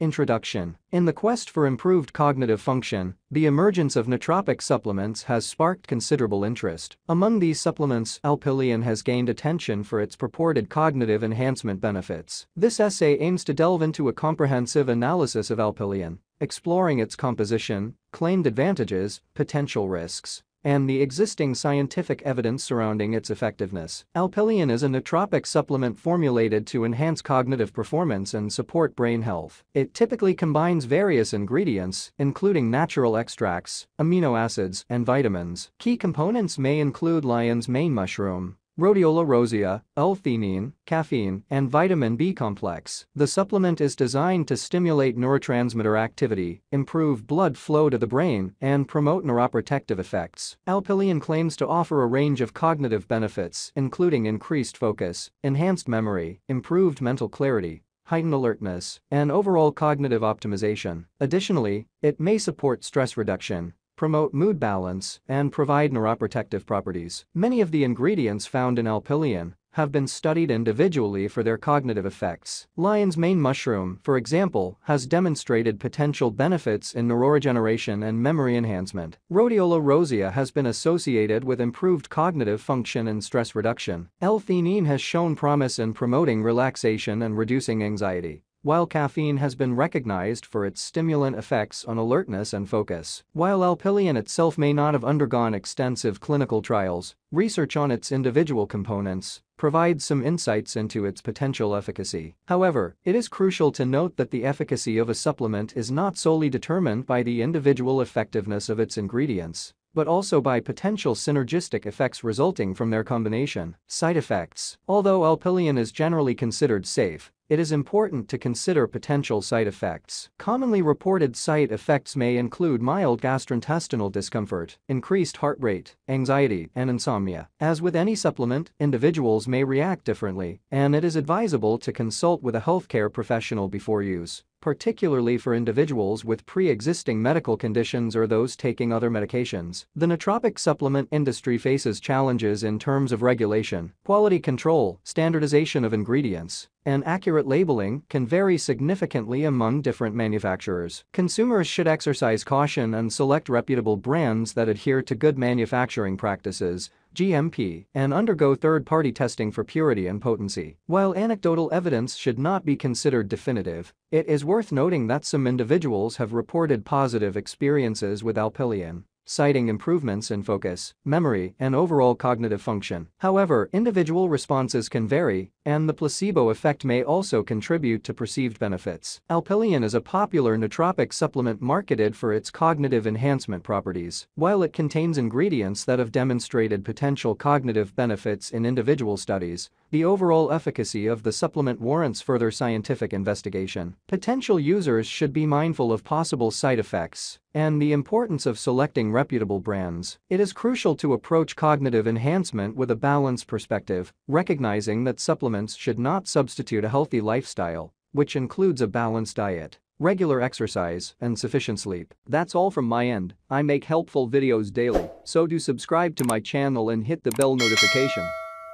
Introduction. In the quest for improved cognitive function, the emergence of nootropic supplements has sparked considerable interest. Among these supplements, Alpilean has gained attention for its purported cognitive enhancement benefits. This essay aims to delve into a comprehensive analysis of Alpilean, exploring its composition, claimed advantages, potential risks, and the existing scientific evidence surrounding its effectiveness. Alpilean is a nootropic supplement formulated to enhance cognitive performance and support brain health. It typically combines various ingredients, including natural extracts, amino acids, and vitamins. Key components may include lion's mane mushroom, rhodiola rosea, L-theanine, caffeine, and vitamin B complex. The supplement is designed to stimulate neurotransmitter activity, improve blood flow to the brain, and promote neuroprotective effects. Alpilean claims to offer a range of cognitive benefits, including increased focus, enhanced memory, improved mental clarity, heightened alertness, and overall cognitive optimization. Additionally, it may support stress reduction, promote mood balance, and provide neuroprotective properties. Many of the ingredients found in Alpilean have been studied individually for their cognitive effects. Lion's mane mushroom, for example, has demonstrated potential benefits in neuroregeneration and memory enhancement. Rhodiola rosea has been associated with improved cognitive function and stress reduction. L-theanine has shown promise in promoting relaxation and reducing anxiety, while caffeine has been recognized for its stimulant effects on alertness and focus. While Alpilean itself may not have undergone extensive clinical trials, research on its individual components provides some insights into its potential efficacy. However, it is crucial to note that the efficacy of a supplement is not solely determined by the individual effectiveness of its ingredients, but also by potential synergistic effects resulting from their combination. Side effects. Although Alpilean is generally considered safe, it is important to consider potential side effects. Commonly reported side effects may include mild gastrointestinal discomfort, increased heart rate, anxiety, and insomnia. As with any supplement, individuals may react differently, and it is advisable to consult with a healthcare professional before use, particularly for individuals with pre-existing medical conditions or those taking other medications. The nootropic supplement industry faces challenges in terms of regulation, quality control, standardization of ingredients, and accurate labeling can vary significantly among different manufacturers. Consumers should exercise caution and select reputable brands that adhere to good manufacturing practices, GMP, and undergo third-party testing for purity and potency. While anecdotal evidence should not be considered definitive, it is worth noting that some individuals have reported positive experiences with Alpilean, citing improvements in focus, memory, and overall cognitive function. However, individual responses can vary, and the placebo effect may also contribute to perceived benefits. Alpilean is a popular nootropic supplement marketed for its cognitive enhancement properties. While it contains ingredients that have demonstrated potential cognitive benefits in individual studies, the overall efficacy of the supplement warrants further scientific investigation. Potential users should be mindful of possible side effects and the importance of selecting reputable brands. It is crucial to approach cognitive enhancement with a balanced perspective, recognizing that supplements should not substitute a healthy lifestyle, which includes a balanced diet, regular exercise, and sufficient sleep. That's all from my end. I make helpful videos daily, so do subscribe to my channel and hit the bell notification.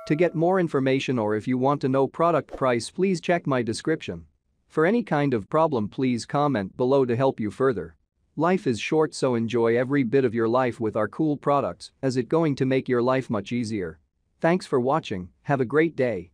To get more information or if you want to know product price, please check my description. For any kind of problem, please comment below to help you further. Life is short, so enjoy every bit of your life with our cool products, as it's going to make your life much easier. Thanks for watching, have a great day.